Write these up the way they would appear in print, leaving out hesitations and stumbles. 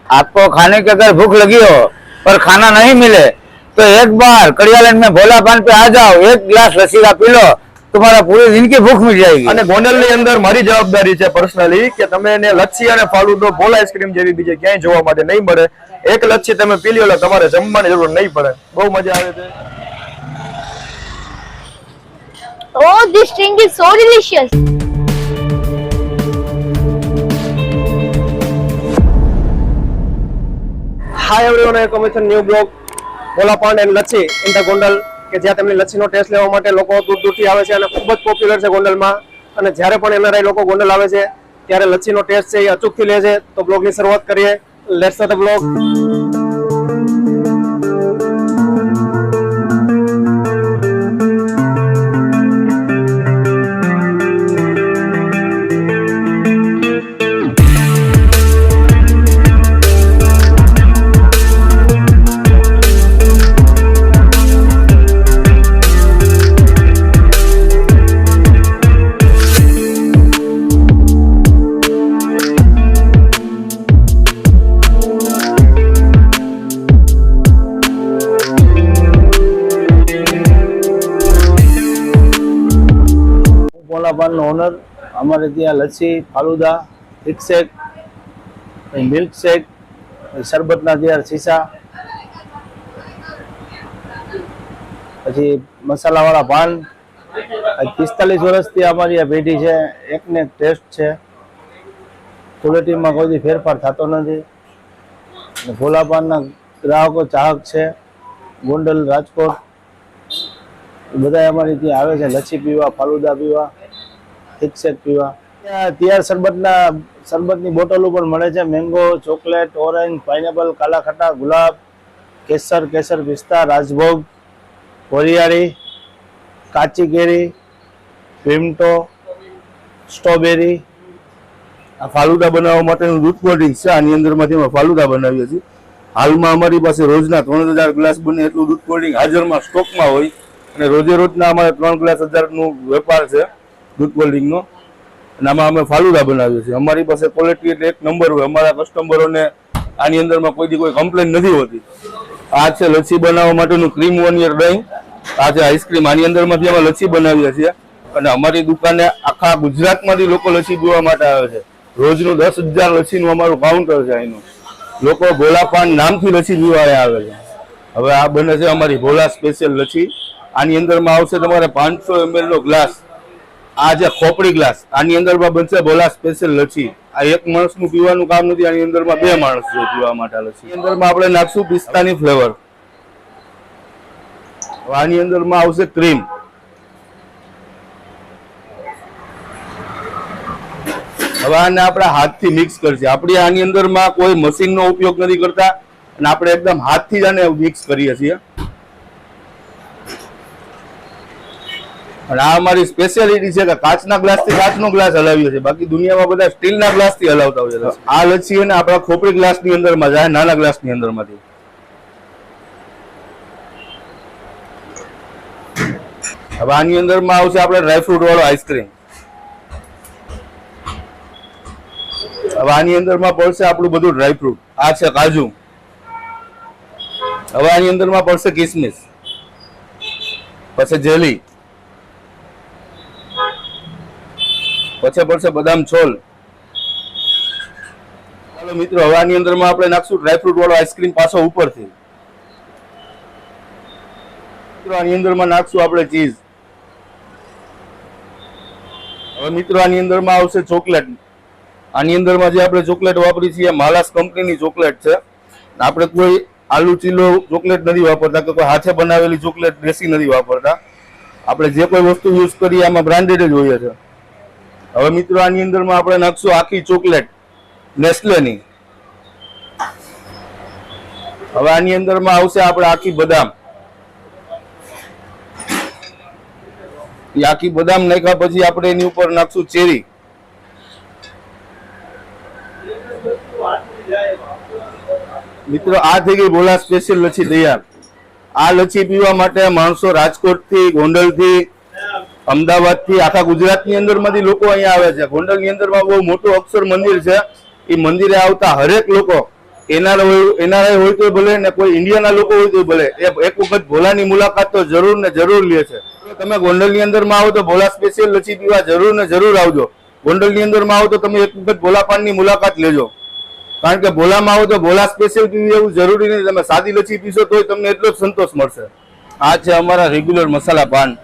आपको खाने की अगर भूख लगी हो पर खाना नहीं मिले तो एक बार कड़ियालैंड में भोला पान पे आ जाओ, एक गिलास लस्सी का पी लो, तुम्हारा पूरी दिन की भूख मिट जाएगी। અને ગોંડલની અંદર મારી જવાબદારી છે પર્સનલી કે તમે એને લચ્છી અને ફાલુદો ભોલા આઈસ્ક્રીમ જેવી બીજે ક્યાંય જોવા માટે નહીં મળે। એક લચ્છી તમે પી લ્યો એટલે તમારે જમવાની જરૂર નહીં પડે, બહુ મજા આવે છે। Oh, this drink is so delicious. Hi everyone, welcome to a new blog Bhola Paan and Lachhi in the Gondal કે જ્યાં તેમની લચ્છીનો ટેસ્ટ લેવા માટે લોકો દૂર દૂરથી આવે છે અને ખૂબ જ પોપ્યુલર છે ગોંડલમાં। અને જ્યારે પણ એનઆરઆઈ લોકો ગોંડલ આવે છે ત્યારે લચ્છીનો ટેસ્ટ છે એ અચૂકથી લે છે। તો બ્લોગની શરૂઆત કરીએ, let's start the blog. Bhola owner, અમારે ત્યાં લચ્છી, ફાલુદા, થિક શેક, મિલ્ક શેક, શરબતના તૈયાર શીશા, પછી મસાલાવાળા પાન। 45 વર્ષથી અમારી આ પેઢી છે, એકને એક ટેસ્ટ છે, ક્વોલિટીમાં કોઈ ફેરફાર થતો નથી। ભોલા પાનના ગ્રાહકો ચાહક છે, ગોંડલ, રાજકોટ બધા અમારી ત્યાં આવે છે લચ્છી પીવા, ફાલુદા પીવા, થિક શેક પીવા। તૈયાર શરબતની બોટલો પણ મળે છે, મેંગો, ચોકલેટ, ઓરેન્જ, પાઇનેપલ, કાલા ખટ્ટા, ગુલાબ, કેસર પિસ્તા, રાજભોગ, વરિયાળી, કાચી કેરી, ક્રીમટો, સ્ટ્રોબેરી। આ ફાલુદા બનાવવા માટેનું દૂધ કોલ્ડ ડ્રિંક છે, આની અંદરમાંથી અમે ફાલુદા બનાવીએ છીએ। હાલમાં અમારી પાસે રોજના 3000 ગ્લાસ બને એટલું દૂધ કોલ્ડ ડ્રિંક હાજરમાં સ્ટોકમાં હોય અને રોજે રોજના અમારે 3 ગ્લાસ 1000નું વેપાર છે દૂધ કોલ્ડ ડ્રિંકનો। અને આમાં અમે ફાલુદા બનાવીએ છીએ। અમારી પાસે ક્વોલિટી એટલે એક નંબર હોય, અમારા કસ્ટમરોને આની અંદરમાં કોઈ કમ્પ્લેન નથી હોતી। આ છે લચ્છી બનાવવા માટેનું ક્રીમ વનિયર દહીં, આ છે આઈસ્ક્રીમ, આની અંદરમાંથી અમે લચ્છી બનાવીએ છીએ। અને અમારી દુકાને આખા ગુજરાતમાંથી લોકો લચ્છી પીવા માટે આવે છે। રોજનું 10,000 લચ્છીનું અમારું કાઉન્ટર છે અહીંનું। લોકો ભોલા પાન નામથી લચ્છી પીવા આવે છે। હવે આ બને છે અમારી ભોલા સ્પેશિયલ લચ્છી। આની અંદરમાં આવશે તમારે 500 ml નો ગ્લાસ, આ જે ખોપડી ગ્લાસ, આની અંદરમાં બનશે ભોલા સ્પેશિયલ લચ્છી। આ એક માણસનું પીવાનું કામ નથી, આની અંદરમાં 2 માણસ છે પીવા માટે લચ્છી। આની અંદરમાં આપણે નાખશું પિસ્તાની ફ્લેવર, આની અંદરમાં આવશે ક્રીમ, હવે આને આપણે હાથથી મિક્સ કરશે। આપણે આની અંદરમાં કોઈ મશીનનો ઉપયોગ નથી કરતા અને આપણે એકદમ હાથથી જ આને મિક્સ કરીએ છીએ। અને આ અમારી સ્પેશિયાલિટી છે કે કાચના ગ્લાસથી કાચનો ગ્લાસ હલાવીએ છીએ, બાકી દુનિયામાં બધા સ્ટીલના ગ્લાસથી હલાવતા હોય છે। આ લચ્છી અને આપણા ખોપરી ગ્લાસની અંદરમાં જાય, નાના ગ્લાસની અંદરમાંથી। હવે આની અંદરમાં આવશે આપણે ડ્રાયફ્રૂટ વાળો આઈસ્ક્રીમ। હવે આની અંદરમાં પડશે આપણું બધું ડ્રાયફ્રૂટ, આ છે કાજુ। હવે આની અંદરમાં પડશે કિસમિસ, પછી જેલી, પછી પડશે બદામ છોલ। ચાલો મિત્રો, હવે આની અંદરમાં આપણે નાખશું ડ્રાયફ્રૂટ વાળો આઈસ્ક્રીમ પાછો ઉપરથી। મિત્રો આની અંદરમાં નાખશું આપણે ચીઝ। હવે મિત્રો આની અંદરમાં આવશે ચોકલેટ। આની અંદરમાં જે આપણે ચોકલેટ વાપરી છીએ માલાસ કંપનીની ચોકલેટ છે। આપણે કોઈ આલુ ચીલો ચોકલેટ નથી વાપરતા કે કોઈ હાથે બનાવેલી ચોકલેટ દેશી નથી વાપરતા। આપણે જે કોઈ વસ્તુ યુઝ કરીએ આમાં બ્રાન્ડેડ જ હોય છે। હવે મિત્રો આની અંદરમાં આપણે નાખશું આખી ચોકલેટ નેસ્લેની। હવે આની અંદરમાં આવશે આપણે આખી બદામ। આખી બદામ નાખ્યા પછી આપણે એની ઉપર નાખશું ચેરી। મિત્રો આ થઈ ગઈ ભોલા સ્પેશિયલ લચ્છી તૈયાર। આ લચ્છી પીવા માટે માણસો રાજકોટથી, ગોંડલથી, અમદાવાદથી, આખા ગુજરાતની અંદરમાંથી લોકો અહીંયા આવે છે। ગોંડલની અંદરમાં બહુ મોટું અક્ષર મંદિર છે, એ મંદિરે આવતા હરેક લોકો એનઆરઆઈ હોય તો ભલે ને કોઈ ઇન્ડિયાના લોકો હોય તો ભલે, એક વખત ભોલાની મુલાકાત તો જરૂર ને જરૂર લે છે. તમે ગોંડલની અંદરમાં આવો તો ભોલા સ્પેશિયલ લચ્છી પીવા જરૂર ને જરૂર આવજો. ગોંડલની અંદરમાં આવો તો તમે એક વખત ભોલા પાનની મુલાકાત લેજો, કારણ કે ભોલામાં આવો તો ભોલા સ્પેશિયલ પીવી એવું જરૂરી નહીં. તમે સાદી લચ્છી પીશો તોય તમને એટલો જ સંતોષ મળશે. આ છે અમારા રેગ્યુલર મસાલા પાન.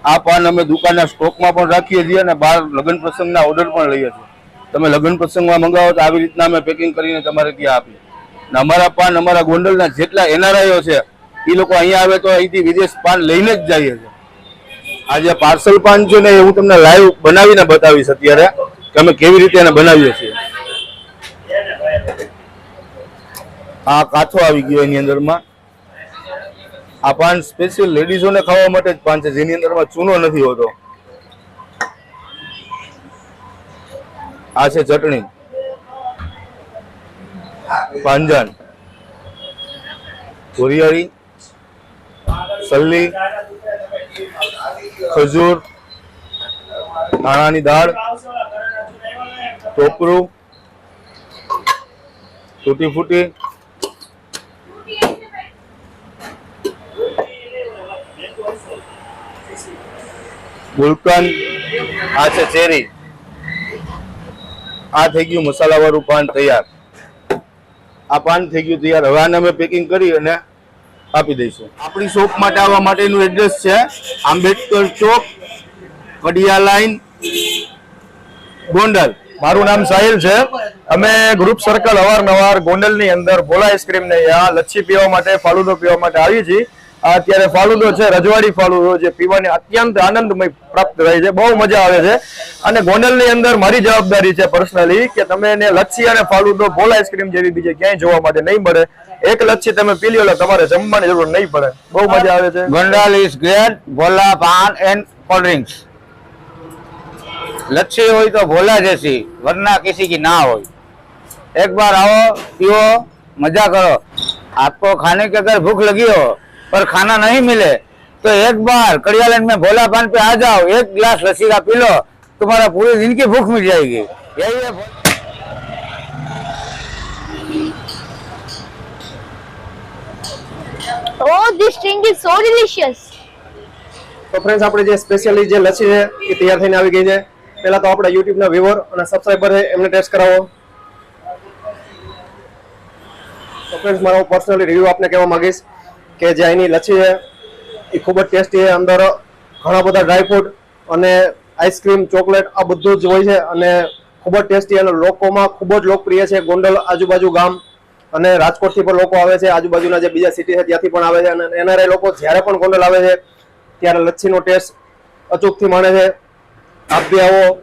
આ પાન અમે દુકાનના સ્ટોકમાં પણ રાખીએ છીએ અને બહાર લગ્ન પ્રસંગના ઓર્ડર પણ લઈએ છીએ. તમે લગ્ન પ્રસંગમાં મંગાવો તો આવી રીતના અમે પેકિંગ કરીને તમારે ત્યાં આપીએ. અને અમારા પાન અમારા ગોંડલના જેટલા એનઆરઆઈઓ છે એ લોકો અહીંયા આવે તો અહીંથી વિદેશ પાન લઈને જ જઈએ છીએ. આ જે પાર્સલ પાન છે ને એ હું તમને લાઈવ બનાવીને બતાવીશ અત્યારે કે અમે કેવી રીતે એને બનાવીએ છીએ. આ કાથો આવી ગયો એની અંદરમાં. આ પાન સ્પેશિયલ લેડીઝોને ખાવા માટે જ પાન છે, જેની અંદરમાં ચૂનો નથી હોતો. આ છે ચટણી, પાંજાન, કોરિયાળી, સલ્લી, ખજૂર, ધાણાની દાળ, ટોપરું, તૂટી ફૂટી, ગુલકંદ, આ છે ચેરી. આ થઈ ગયું મસાલા વાળું પાન તૈયાર. આ પાન થઈ ગયું તૈયાર. હવે આને અમે પેકિંગ કરી અને આપી દઈશું. આપણી શોપ માટે આવવા માટેનું એડ્રેસ છે આંબેડકર ચોક, કડિયા લાઈન, ગોંડલ. મારું નામ સાહિલ છે. અમે ગ્રુપ સર્કલ અવારનવાર ગોંડલની અંદર ભોલા આઈસ્ક્રીમ ને આ લચ્છી પીવા માટે, ફાલુદો પીવા માટે આવી છીએ. આ અત્યારે ફાલુદો છે રજવાડી ફાલુદો, જે પીવાની અત્યંત આનંદમય પ્રાપ્ત રહે છે, બહુ મજા આવે છે. અને ગોંડલની અંદર મારી જવાબદારી છે પર્સનલી કે તમે એને લચ્છી અને ફાલુદો ભોલા આઈસ્ક્રીમ જેવી બીજે ક્યાંય જોવા માટે નહીં મળે. એક લચ્છી તમે પી લો એટલે તમારે જમવાની જરૂર નહીં પડે, બહુ મજા આવે છે. गोंडल इज ग्रेट, भोला पान एंड कोल्ड ड्रिंक्स. लच्छी हो तो भोला जैसी, वरना किसी की ना हो. एक बार आओ, पियो, मजा करो. आपको खाने की अगर भूख लगी हो पर खाना नहीं मिले तो एक बार कड़ियालन में भोला पान पे आ जाओ, एक गिलास लस्सी का पी लो, तुम्हारा पूरे दिन की भूख मिट जाएगी. यही है. Oh, this drink is so delicious. તો ફ્રેન્ડ્સ, આપણે જે સ્પેશિયલી જે લચ્છી છે એ તૈયાર થઈને આવી ગઈ છે. પહેલા તો આપણા યુટ્યુબના વ્યુઅર અને સબસ્ક્રાઇબર છે એમને ટેસ્ટ કરાવો. તો ફ્રેન્ડ્સ, મારો પર્સનલી રિવ્યુ આપને કહેવા માંગીશ કે જે અહીંની લચ્છી છે એ ખૂબ જ ટેસ્ટી છે. અંદર ઘણા બધા ડ્રાયફ્રૂટ અને આઈસ્ક્રીમ, ચોકલેટ આ બધું જ હોય છે અને ખૂબ જ ટેસ્ટી અને લોકોમાં ખૂબ જ લોકપ્રિય છે. ગોંડલ આજુબાજુ ગામ અને રાજકોટથી પણ લોકો આવે છે, આજુબાજુના જે બીજા સિટી છે ત્યાંથી પણ આવે છે. અને એનઆરઆઈ લોકો જ્યારે પણ ગોંડલ આવે છે ત્યારે લચ્છીનો ટેસ્ટ અચૂકથી માણે છે. આપ બી આવો,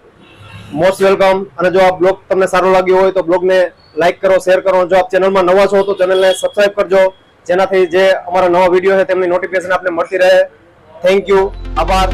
મોસ્ટ વેલકમ. અને જો આ બ્લોગ તમને સારો લાગ્યો હોય તો બ્લોગને લાઈક કરો, શેર કરો. જો આપ ચેનલમાં નવા છો તો ચેનલને સબસ્ક્રાઇબ કરજો, જેનાથી જે અમારા નવા વિડીયો છે તેમની નોટિફિકેશન આપને મળતી રહે. થેન્ક યુ, આભાર.